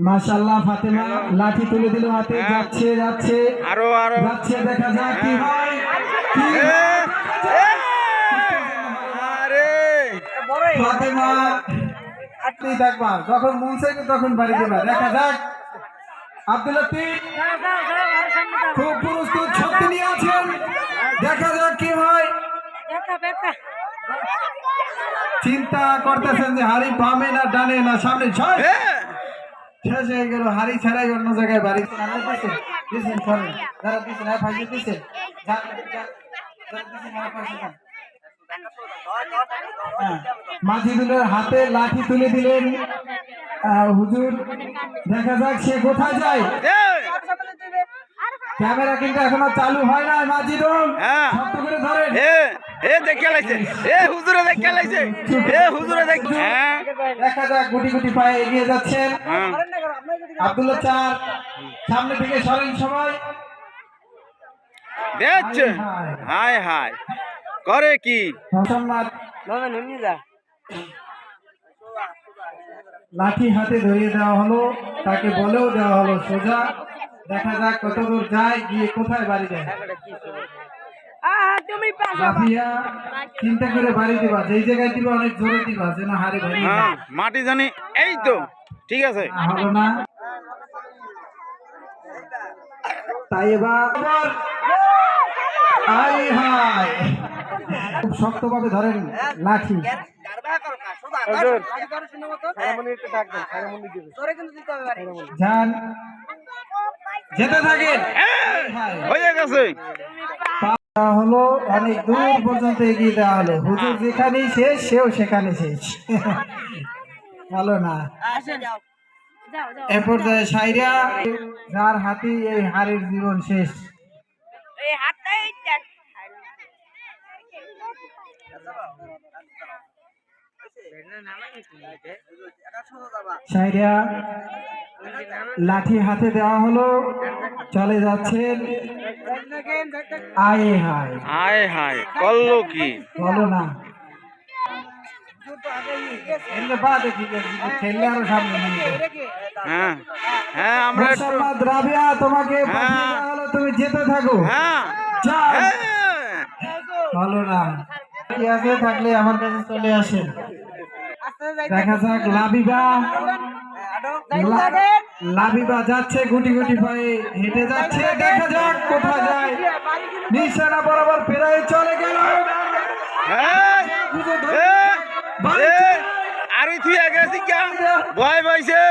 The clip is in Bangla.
মাশাআল্লাহ ফাতেমা লাঠি তুলে দিল হাতে, যাচ্ছে যাচ্ছে আরো আরো যাচ্ছে, দেখা যাক কি হয়। আরে ফাতেমা আপনি দেখবা যখন মন চাইবে তখন বাড়ি দেবা, দেখা যাক। আব্দুল লতিফ খুব প্রস্তুত শক্তি নিয়ে আছেন, দেখা যাক কি হয়। চিন্তা করতেছেন যে হাড়ি বামে না ডানে না সামনে, শেষ হয়ে গেল। হাড়ি ছাড়াই অন্য জায়গায় বাড়ি মাজিদুলের হাতে লাঠি তুলে দিলেন হুজুর, দেখা যাক সে কোথায় যায়। ক্যামেরা কিন্তু এখনো চালু হয় না। মাজিদুল শক্ত করে ধরেন। দেখা যাক গুটি গুটি পায়ে এগিয়ে যাচ্ছেন আব্দুল্লাহ চার, সামনে থেকে সরেন সবাই। হায় হায় করে কি লাঠি হাতে ধরিয়ে দেওয়া হলো, তাকে বলেও দেওয়া হলো সোজা, দেখা যাক কত দূর যায়, গিয়ে কোথায় বাড়ি যায়। লাফিয়া চিন্তা করে বাড়ি দিবা, যেই জায়গায় দিবা অনেক জোরে দিবা যেন হারে ভাই মাটি জানি। এই তো ঠিক আছে, হলো না। তাই এবার খুব শক্তভাবে ধরেন লাঠি। যান যেতে থাকেন, হয়ে গেছে। হলো অনেক দূর পর্যন্ত এগিয়ে দেওয়া হলো। হুজুর যেখানেই শেষ সেও সেখানে শেষ। ভালো না। এ পর্যায়ে সাইরা যার হাতে এই হারের জীবন শেষ। সাইরা লাঠি হাতে দেওয়া হলো, চলে যাচ্ছেন। আয় হায় হায় হায় করলো কি, বলো না। খেললে আরো সামনে আমরা রাবিয়া তোমাকে তুমি যেতে থাকো। ভালো না থাকলে আমার কাছে চলে আসেন। দেখা যাক লাবিবা যাচ্ছে গুটি গুটি পায়ে হেঁটে যাচ্ছে, দেখা যাক কোথায় যায়। নিশানা বরাবর ফেরাই চলে গেল। আরে তুই আগে ভয় পাইছে।